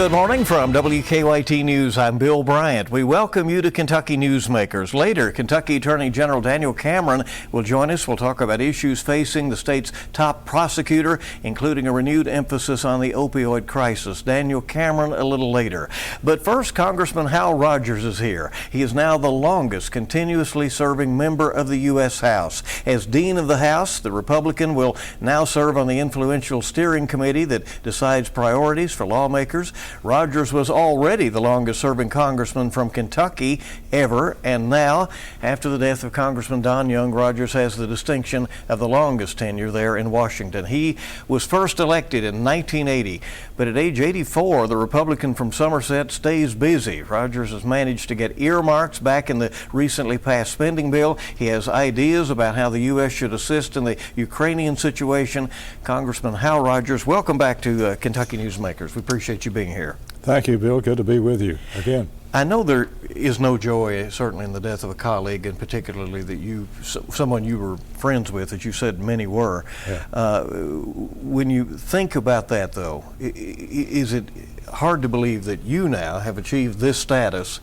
Good morning from WKYT News. I'm Bill Bryant. We welcome you to Kentucky Newsmakers. Later, Kentucky Attorney General Daniel Cameron will join us. We'll talk about issues facing the state's top prosecutor, including a renewed emphasis on the opioid crisis. Daniel Cameron a little later. But first, Congressman Hal is here. He is now the longest continuously serving member of the U.S. House. As Dean of the House, the Republican will now serve on the influential steering committee that decides priorities for lawmakers. Rogers was already the longest-serving congressman from Kentucky ever, and now, after the death of Congressman Don Young, Rogers has the distinction of the longest tenure there in Washington. He was first elected in 1980, but at age 84, the Republican from Somerset stays busy. Rogers has managed to get earmarks back in the recently passed spending bill. He has ideas about how the U.S. should assist in the Ukrainian situation. Congressman Hal Rogers, welcome back to Kentucky Newsmakers. We appreciate you being here. Thank you, Bill. Good to be with you again. I know there is no joy, certainly, in the death of a colleague, and particularly that someone you were friends with, that you said many were. Yeah. When you think about that, though, is it hard to believe that you now have achieved this status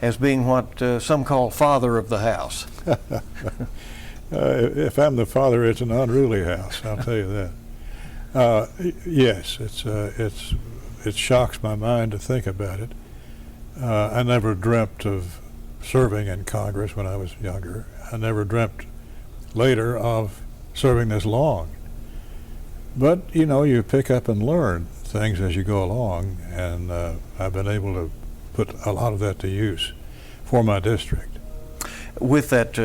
as being what some call father of the house? If I'm the father, it's an unruly house, I'll tell you that. Yes, it shocks my mind to think about it. I never dreamt of serving in Congress when I was younger. I never dreamt later of serving this long. But, you know, you pick up and learn things as you go along, and I've been able to put a lot of that to use for my district. With that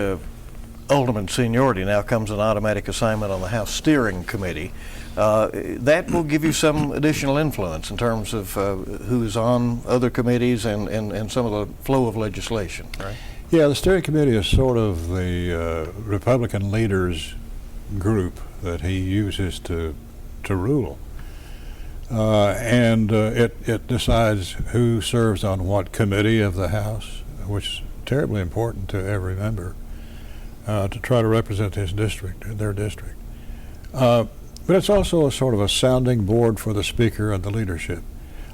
ultimate seniority now comes an automatic assignment on the House Steering Committee. That will give you some additional influence in terms of who's on other committees and some of the flow of legislation, right? Yeah, the Steering Committee is sort of the Republican leaders group that he uses to rule. And it decides who serves on what committee of the House, which is terribly important to every member, to try to represent his district, their district. But it's also a sort of a sounding board for the Speaker and the leadership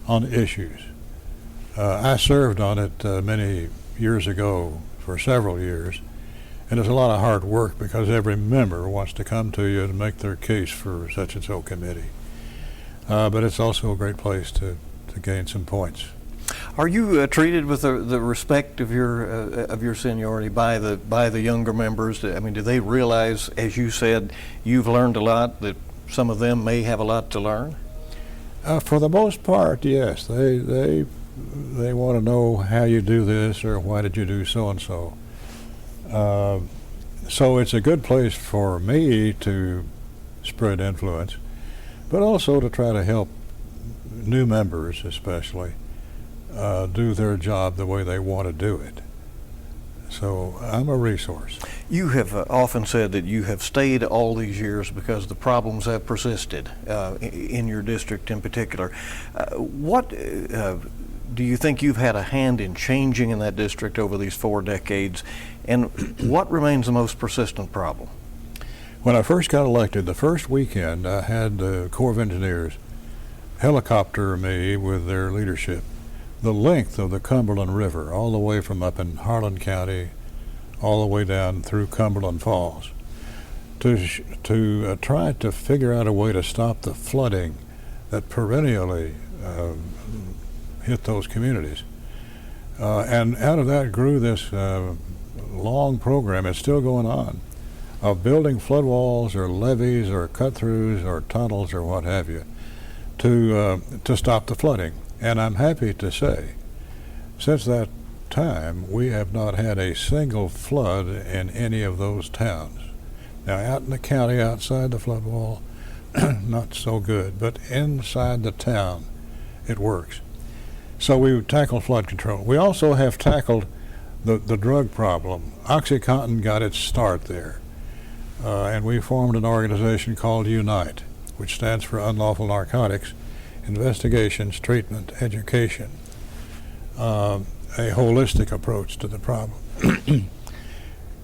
on issues. I served on it many years ago for several years, and it's a lot of hard work because every member wants to come to you and make their case for such and so committee. But it's also a great place to gain some points. Are you treated with the respect of your seniority by the younger members? I mean, do they realize, as you said, you've learned a lot, that some of them may have a lot to learn? For the most part, yes. They want to know how you do this or why did you do so and so. So it's a good place for me to spread influence, but also to try to help new members, especially, do their job the way they want to do it. So I'm a resource. You have often said that you have stayed all these years because the problems have persisted in your district in particular. What do you think you've had a hand in changing in that district over these 4 decades, and what remains the most persistent problem? When I first got elected, the first weekend, I had the Corps of Engineers helicopter me with their leadership the length of the Cumberland River, all the way from up in Harlan County, all the way down through Cumberland Falls, to try to figure out a way to stop the flooding that perennially hit those communities. And out of that grew this long program, it's still going on, of building flood walls or levees or cut-throughs or tunnels or what have you to stop the flooding. And I'm happy to say, since that time, we have not had a single flood in any of those towns. Now, out in the county, outside the flood wall, not so good, but inside the town, it works. So we tackle flood control. We also have tackled the drug problem. OxyContin got its start there, and we formed an organization called UNITE, which stands for Unlawful Narcotics Investigations, Treatment, Education, a holistic approach to the problem.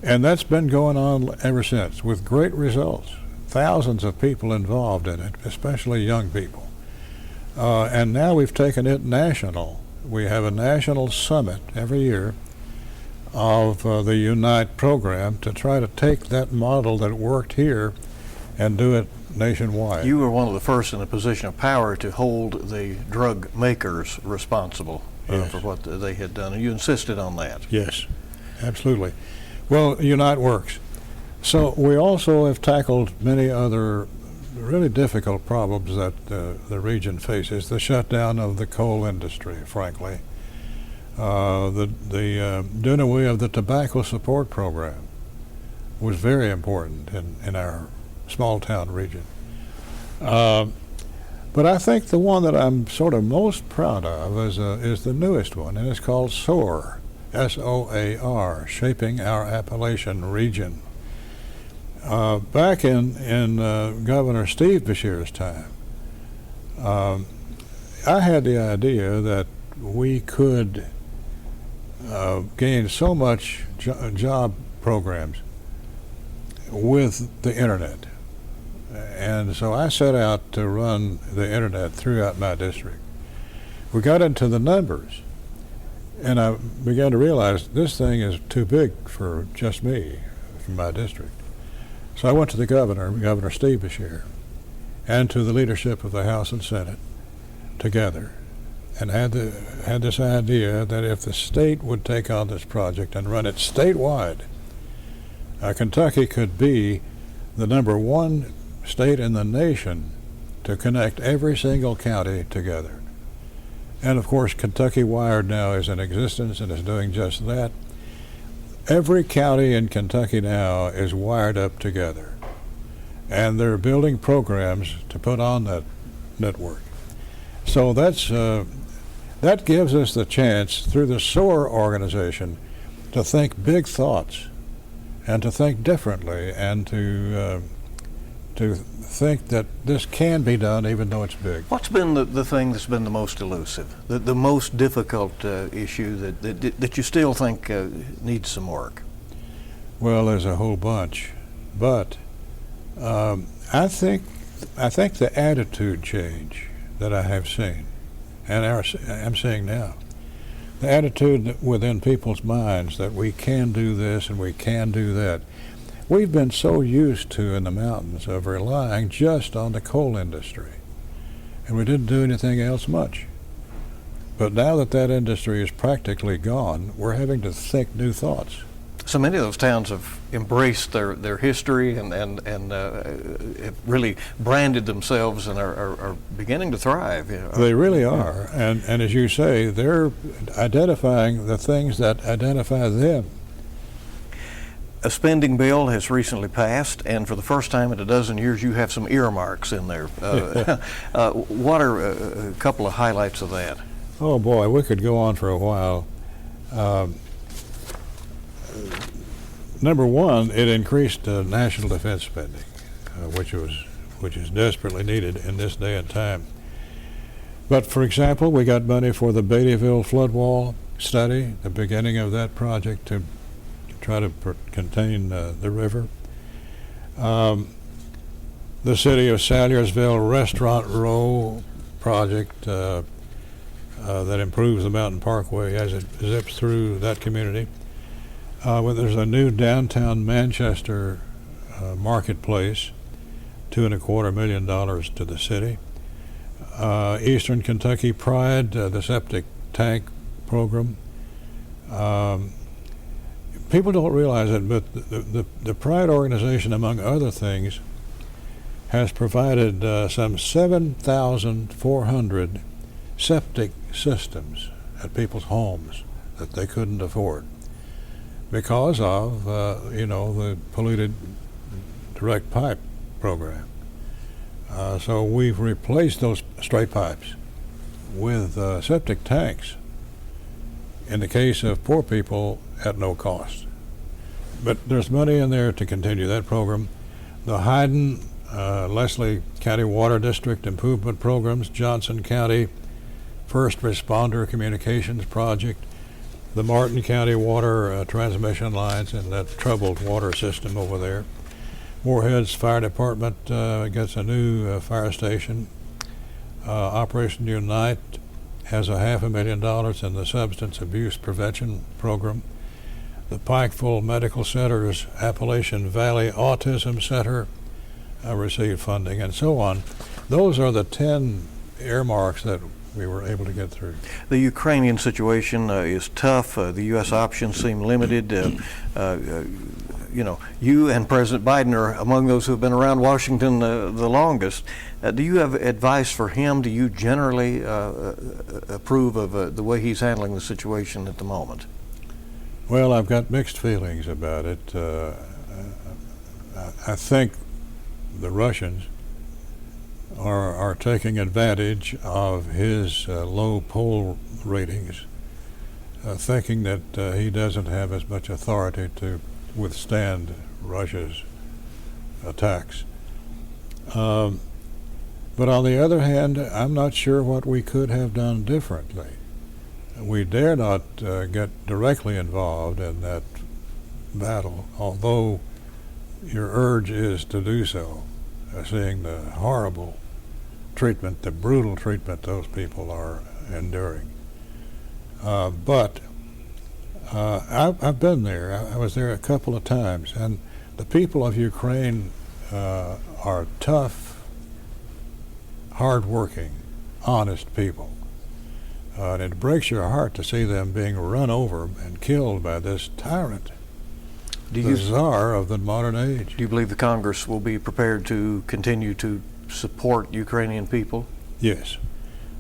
And that's been going on ever since with great results. Thousands of people involved in it, especially young people. And now we've taken it national. We have a national summit every year of the Unite program to try to take that model that worked here and do it nationwide. You were one of the first in a position of power to hold the drug makers responsible Yes. for what they had done, and you insisted on that. Yes, absolutely. Well, Unite works. So we also have tackled many other really difficult problems that the region faces. The shutdown of the coal industry, frankly. The doing away of the tobacco support program was very important in our small town region. But I think the one that I'm sort of most proud of is the newest one, and it's called SOAR, S-O-A-R, Shaping Our Appalachian Region. Back in Governor Steve Beshear's time, I had the idea that we could gain so much job programs with the internet. And so I set out to run the internet throughout my district. We got into the numbers, and I began to realize this thing is too big for just me, from my district. So I went to the Governor Steve Beshear, and to the leadership of the House and Senate together, and had this idea that if the state would take on this project and run it statewide, Kentucky could be the #1 state in the nation to connect every single county together. And of course, Kentucky Wired now is in existence and is doing just that. Every county in Kentucky now is wired up together, and they're building programs to put on that network. So that gives us the chance through the SOAR organization to think big thoughts and to think differently and to think that this can be done even though it's big. What's been the thing that's been the most elusive, the most difficult issue that you still think needs some work? Well, there's a whole bunch, but I think the attitude change that I have seen, and I'm seeing now, the attitude within people's minds that we can do this and we can do that. We've been so used to in the mountains of relying just on the coal industry, and we didn't do anything else much. But now that that industry is practically gone, we're having to think new thoughts. So many of those towns have embraced their history and have really branded themselves and are beginning to thrive. You know. They really are, and as you say, they're identifying the things that identify them. A spending bill has recently passed, and for the first time in a dozen years, you have some earmarks in there. What are a couple of highlights of that? Oh boy, we could go on for a while. Number one, it increased national defense spending, which is desperately needed in this day and time. But for example, we got money for the Beattyville flood wall study, the beginning of that project to try to contain the river. The city of Salyersville Restaurant Row project that improves the Mountain Parkway as it zips through that community. There's a new downtown Manchester marketplace, $2.25 million to the city. Eastern Kentucky Pride, the septic tank program. People don't realize it, but the Pride organization, among other things, has provided some 7,400 septic systems at people's homes that they couldn't afford because of the polluted direct pipe program. So we've replaced those straight pipes with septic tanks in the case of poor people at no cost. But there's money in there to continue that program. The Hyden, Leslie County Water District Improvement Programs, Johnson County First Responder Communications Project, the Martin County Water Transmission Lines and that troubled water system over there. Moorhead's Fire Department gets a new fire station. Operation Unite has $500,000 in the Substance Abuse Prevention Program. The Pikeville Medical Center's Appalachian Valley Autism Center received funding, and so on. Those are the 10 earmarks that we were able to get through. The Ukrainian situation is tough. The U.S. options seem limited. You know, you and President Biden are among those who have been around Washington the longest. Do you have advice for him? Do you generally approve of the way he's handling the situation at the moment? Well, I've got mixed feelings about it. I think the Russians are taking advantage of his low poll ratings, thinking that he doesn't have as much authority to withstand Russia's attacks. But on the other hand, I'm not sure what we could have done differently. We dare not get directly involved in that battle, although your urge is to do so, seeing the horrible treatment, the brutal treatment those people are enduring. But I've been there. I was there a couple of times, and the people of Ukraine are tough, hard-working, honest people. And it breaks your heart to see them being run over and killed by this tyrant, the czar of the modern age. Do you believe the Congress will be prepared to continue to support Ukrainian people? Yes.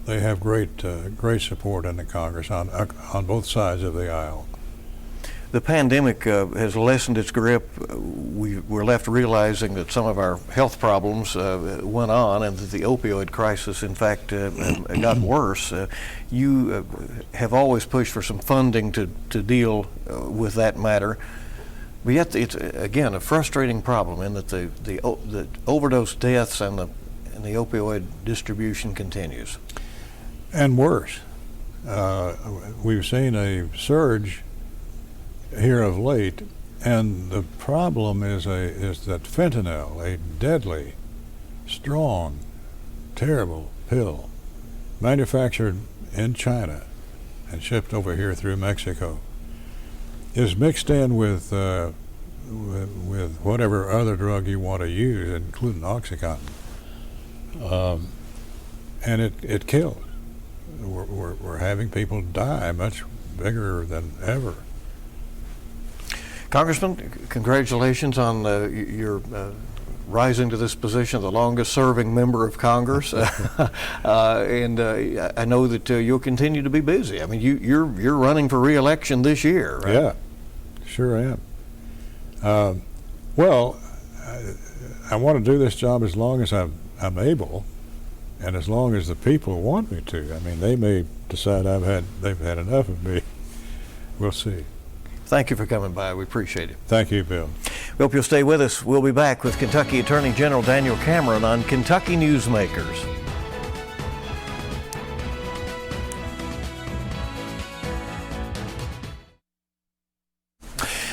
They have great support in the Congress on both sides of the aisle. The pandemic has lessened its grip. We're left realizing that some of our health problems went on, and that the opioid crisis, in fact, got worse. You have always pushed for some funding to deal with that matter. But yet, it's again a frustrating problem in that the overdose deaths and the opioid distribution continues. And worse, we've seen a surge here of late, and the problem is that fentanyl, a deadly, strong, terrible pill, manufactured in China and shipped over here through Mexico, is mixed in with whatever other drug you want to use, including OxyContin, and it kills. We're having people die much bigger than ever. Congressman, congratulations on your rising to this position, the longest-serving member of Congress, and I know that you'll continue to be busy. I mean, you're running for re-election this year, right? Yeah, sure am. Well, I want to do this job as long as I'm able, and as long as the people want me to. I mean, they may decide they've had enough of me. We'll see. Thank you for coming by. We appreciate it. Thank you, Bill. We hope you'll stay with us. We'll be back with Kentucky Attorney General Daniel Cameron on Kentucky Newsmakers.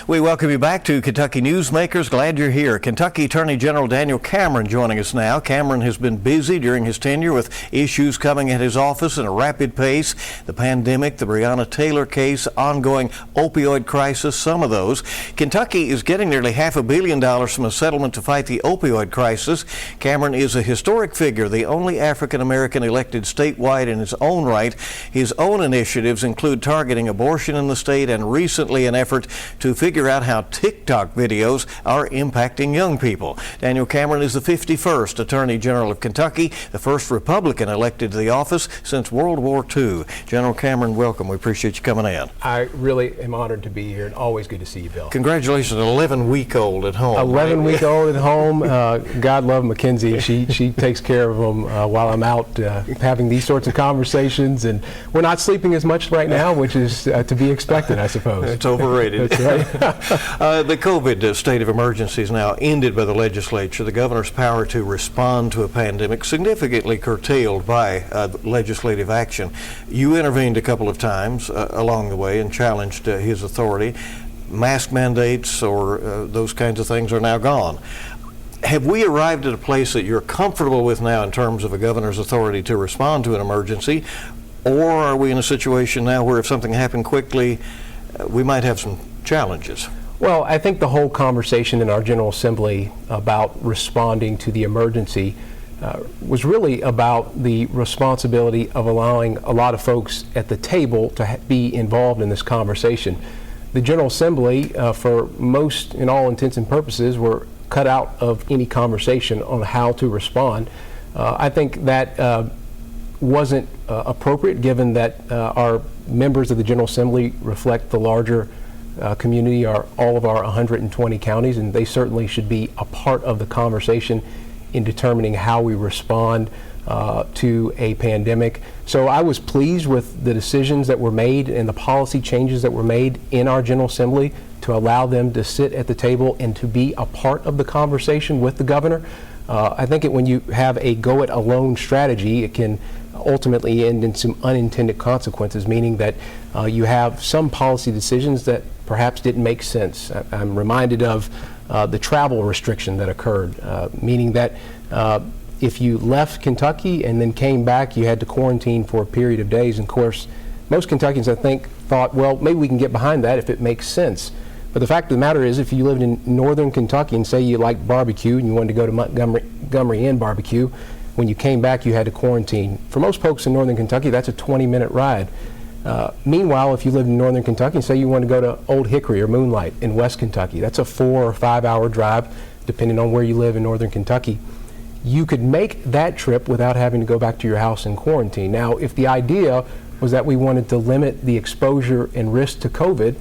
We welcome you back to Kentucky Newsmakers. Glad you're here. Kentucky Attorney General Daniel Cameron joining us now. Cameron has been busy during his tenure with issues coming at his office in a rapid pace. The pandemic, the Breonna Taylor case, ongoing opioid crisis, some of those. Kentucky is getting nearly $500 million from a settlement to fight the opioid crisis. Cameron is a historic figure, the only African-American elected statewide in his own right. His own initiatives include targeting abortion in the state and recently an effort to figure out how TikTok videos are impacting young people. Daniel Cameron is the 51st Attorney General of Kentucky, the first Republican elected to the office since World War II. General Cameron, welcome. We appreciate you coming in. I really am honored to be here, and always good to see you, Bill. Congratulations, an 11-week-old at home. 11-week-old at home. God love Mackenzie. She takes care of him while I'm out having these sorts of conversations, and we're not sleeping as much right now, which is to be expected, I suppose. It's overrated. That's right. The COVID state of emergency is now ended by the legislature. The governor's power to respond to a pandemic significantly curtailed by legislative action. You intervened a couple of times along the way and challenged his authority. Mask mandates or those kinds of things are now gone. Have we arrived at a place that you're comfortable with now in terms of a governor's authority to respond to an emergency? Or are we in a situation now where if something happened quickly, we might have some challenges? Well, I think the whole conversation in our General Assembly about responding to the emergency was really about the responsibility of allowing a lot of folks at the table to be involved in this conversation. The General Assembly, for most, in all intents and purposes, were cut out of any conversation on how to respond. I think that wasn't appropriate, given that our members of the General Assembly reflect the larger community, all of our 120 counties, and they certainly should be a part of the conversation in determining how we respond to a pandemic. So I was pleased with the decisions that were made and the policy changes that were made in our General Assembly to allow them to sit at the table and to be a part of the conversation with the governor. I think when you have a go-it-alone strategy, it can ultimately end in some unintended consequences, meaning that you have some policy decisions that perhaps didn't make sense. I'm reminded of the travel restriction that occurred, meaning that if you left Kentucky and then came back, you had to quarantine for a period of days. And of course, most Kentuckians, I think, thought, well, maybe we can get behind that if it makes sense. But the fact of the matter is, if you lived in northern Kentucky and say you liked barbecue and you wanted to go to Montgomery Inn barbecue, when you came back, you had to quarantine. For most folks in northern Kentucky, that's a 20-minute ride. Meanwhile, if you lived in northern Kentucky and say you wanted to go to Old Hickory or Moonlight in West Kentucky, that's a 4 or 5 hour drive, depending on where you live in northern Kentucky. You could make that trip without having to go back to your house and quarantine. Now, if the idea was that we wanted to limit the exposure and risk to COVID,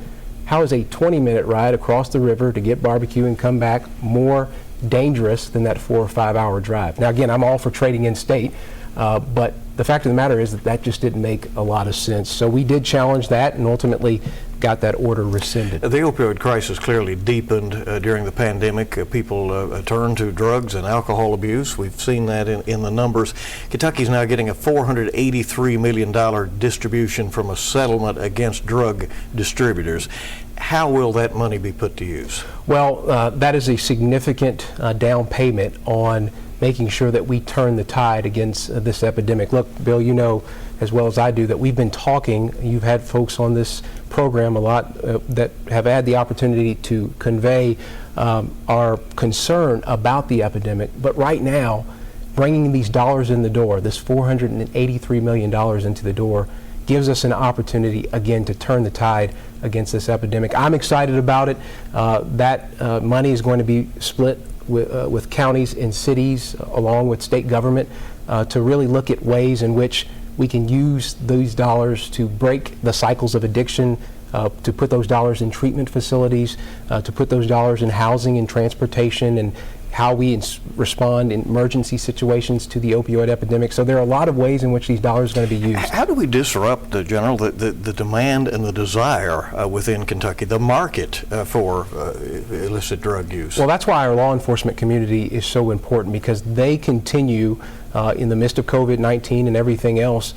how is a 20-minute ride across the river to get barbecue and come back more dangerous than that 4 or 5 hour drive? Now, again, I'm all for trading in state, but the fact of the matter is that just didn't make a lot of sense. So we did challenge that and ultimately got that order rescinded. The opioid crisis clearly deepened during the pandemic. People turned to drugs and alcohol abuse. We've seen that in the numbers. Kentucky's now getting a $483 million distribution from a settlement against drug distributors. How will that money be put to use? Well, that is a significant down payment on making sure that we turn the tide against this epidemic. Look, Bill, you know as well as I do that we've been talking, you've had folks on this program a lot that have had the opportunity to convey our concern about the epidemic. But right now, bringing these dollars in the door, this $483 million into the door, gives us an opportunity again to turn the tide against this epidemic. I'm excited about it. That money is going to be split with counties and cities along with state government to really look at ways in which we can use these dollars to break the cycles of addiction, to put those dollars in treatment facilities, to put those dollars in housing and transportation, and how we respond in emergency situations to the opioid epidemic. So there are a lot of ways in which these dollars are going to be used. How do we disrupt, General, the demand and the desire within Kentucky, the market for illicit drug use? Well, that's why our law enforcement community is so important, because they continue in the midst of COVID-19 and everything else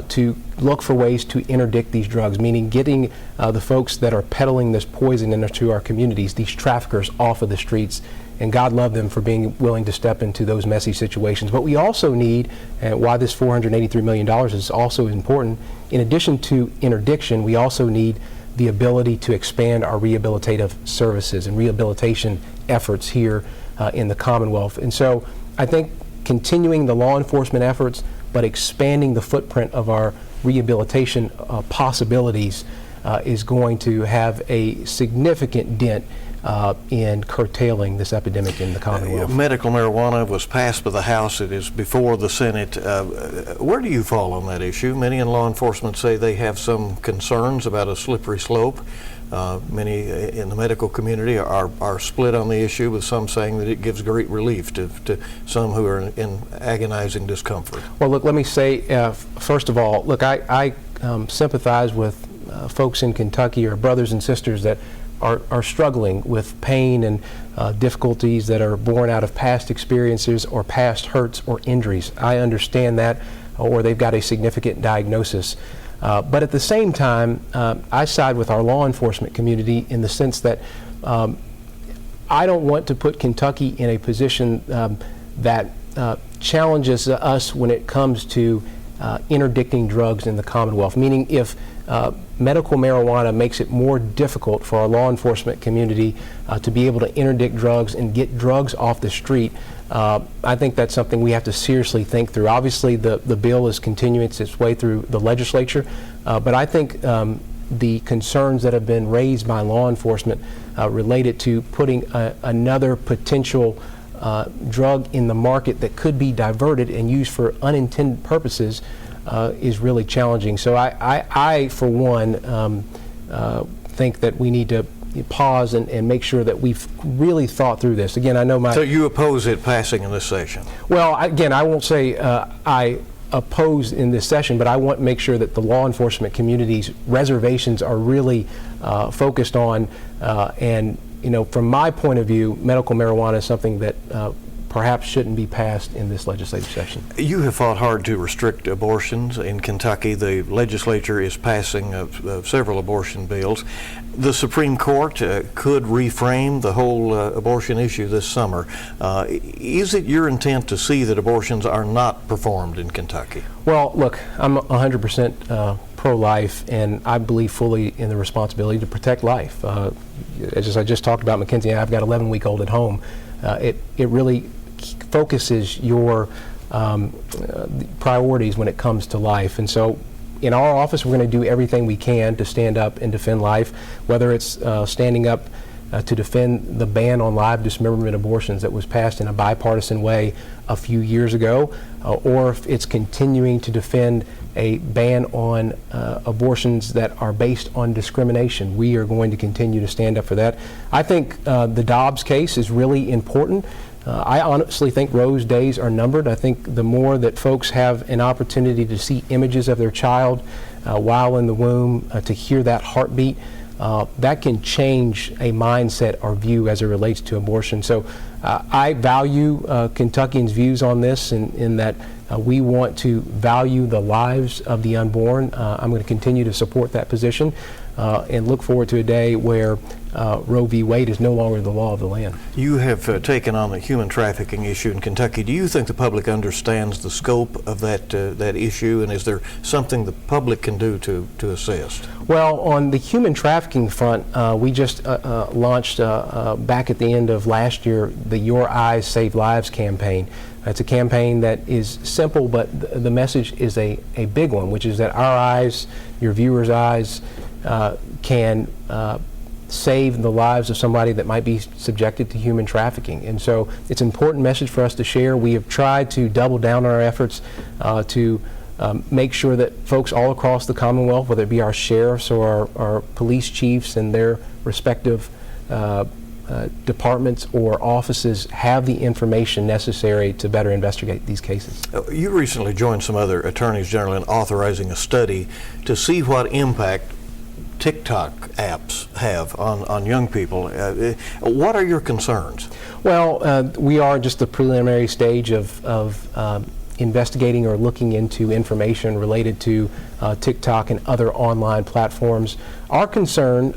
to look for ways to interdict these drugs, meaning getting the folks that are peddling this poison into our communities, these traffickers, off of the streets. And God love them for being willing to step into those messy situations. But we also need, and why this $483 million is also important, in addition to interdiction, we also need the ability to expand our rehabilitative services and rehabilitation efforts here in the Commonwealth. And so I think continuing the law enforcement efforts, but expanding the footprint of our rehabilitation possibilities is going to have a significant dent in curtailing this epidemic in the Commonwealth. Medical marijuana was passed by the House. It is before the Senate. Where do you fall on that issue? Many in law enforcement say they have some concerns about a slippery slope. Many in the medical community are split on the issue, with some saying that it gives great relief to some who are in agonizing discomfort. Well, look, let me say, first of all, look, I sympathize with folks in Kentucky, or brothers and sisters that are struggling with pain and difficulties that are born out of past experiences or past hurts or injuries. I understand that, or they've got a significant diagnosis. But at the same time, I side with our law enforcement community in the sense that I don't want to put Kentucky in a position that challenges us when it comes to interdicting drugs in the Commonwealth, meaning if medical marijuana makes it more difficult for our law enforcement community to be able to interdict drugs and get drugs off the street, I think that's something we have to seriously think through. Obviously, the bill is continuing its way through the legislature, but I think the concerns that have been raised by law enforcement related to putting another potential drug in the market that could be diverted and used for unintended purposes is really challenging. So I for one, think that we need to pause and make sure that we've really thought through this. Again, I know So you oppose it passing in this session? Well, again, I won't say I oppose in this session, but I want to make sure that the law enforcement community's reservations are really focused on, and from my point of view, medical marijuana is something that perhaps shouldn't be passed in this legislative session. You have fought hard to restrict abortions in Kentucky. The legislature is passing several abortion bills. The Supreme Court could reframe the whole abortion issue this summer. Is it your intent to see that abortions are not performed in Kentucky? Well, look, I'm 100% pro-life, and I believe fully in the responsibility to protect life. As I just talked about, Mackenzie, I've got an 11-week-old at home. It really focuses your priorities when it comes to life. And so in our office, we're going to do everything we can to stand up and defend life, whether it's standing up to defend the ban on live dismemberment abortions that was passed in a bipartisan way a few years ago, or if it's continuing to defend a ban on abortions that are based on discrimination. We are going to continue to stand up for that. I think the Dobbs case is really important. I honestly think Roe's days are numbered. I think the more that folks have an opportunity to see images of their child while in the womb, to hear that heartbeat, that can change a mindset or view as it relates to abortion. So I value Kentuckians' views on this in that we want to value the lives of the unborn. I'm going to continue to support that position and look forward to a day where Roe v. Wade is no longer the law of the land. You have taken on the human trafficking issue in Kentucky. Do you think the public understands the scope of that issue, and is there something the public can do to assist? Well, on the human trafficking front, we just launched back at the end of last year the Your Eyes Save Lives campaign. It's a campaign that is simple, but the message is a big one, which is that our eyes, your viewers' eyes, can save the lives of somebody that might be subjected to human trafficking. And so it's an important message for us to share. We have tried to double down on our efforts to make sure that folks all across the Commonwealth, whether it be our sheriffs or our police chiefs and their respective departments or offices, have the information necessary to better investigate these cases. You recently joined some other attorneys general in authorizing a study to see what impact TikTok apps have on young people. What are your concerns? Well, we are just the preliminary stage of investigating or looking into information related to TikTok and other online platforms. Our concern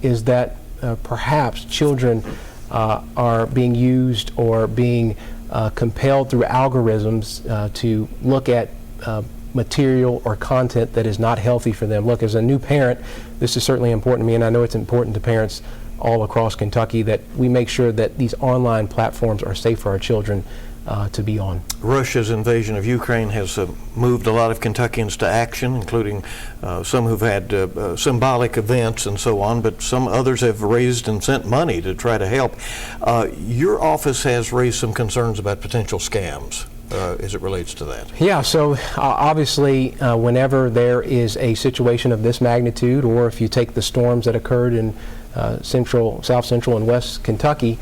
is that perhaps children are being used or being compelled through algorithms to look at material or content that is not healthy for them. Look, as a new parent, this is certainly important to me, and I know it's important to parents all across Kentucky that we make sure that these online platforms are safe for our children to be on. Russia's invasion of Ukraine has moved a lot of Kentuckians to action, including some who've had symbolic events and so on, but some others have raised and sent money to try to help. Your office has raised some concerns about potential scams as it relates to that. Yeah, so obviously whenever there is a situation of this magnitude, or if you take the storms that occurred in South Central and West Kentucky,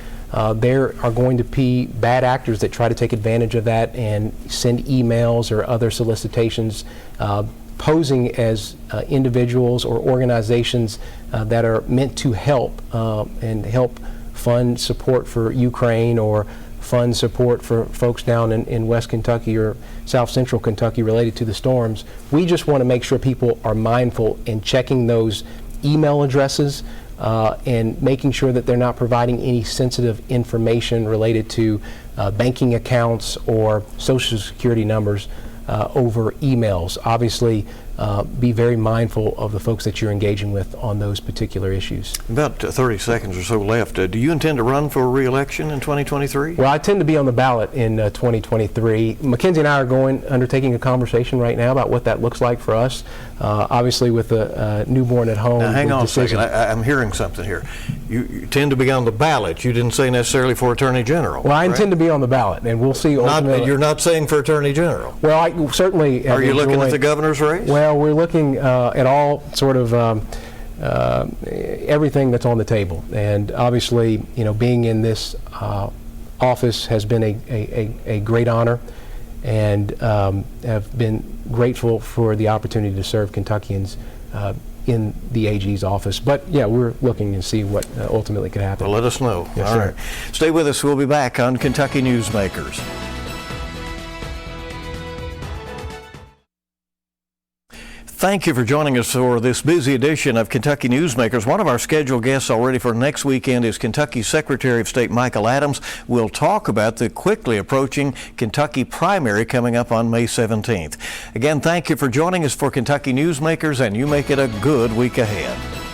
there are going to be bad actors that try to take advantage of that and send emails or other solicitations posing as individuals or organizations that are meant to help and help fund support for Ukraine or fund support for folks down in West Kentucky or South Central Kentucky related to the storms. We just want to make sure people are mindful in checking those email addresses and making sure that they're not providing any sensitive information related to banking accounts or social security numbers over emails. Obviously, be very mindful of the folks that you're engaging with on those particular issues. About 30 seconds or so left. Do you intend to run for re-election in 2023? Well, I tend to be on the ballot in 2023. Mackenzie and I are undertaking a conversation right now about what that looks like for us. Obviously, with a newborn at home. Now, hang on a second. I'm hearing something here. You tend to be on the ballot. You didn't say necessarily for Attorney General. Well, I intend to be on the ballot, and we'll see. You're not saying for Attorney General. Well, I certainly. Are you looking at the governor's race? Well, we're looking at all sort of everything that's on the table, and obviously, being in this office has been a great honor, and have been grateful for the opportunity to serve Kentuckians in the AG's office. But yeah, we're looking to see what ultimately could happen. Well, let us know. Yes, all sir. right. Stay with us. We'll be back on Kentucky Newsmakers. Thank you for joining us for this busy edition of Kentucky Newsmakers. One of our scheduled guests already for next weekend is Kentucky Secretary of State Michael Adams. We'll talk about the quickly approaching Kentucky primary coming up on May 17th. Again, thank you for joining us for Kentucky Newsmakers, and you make it a good week ahead.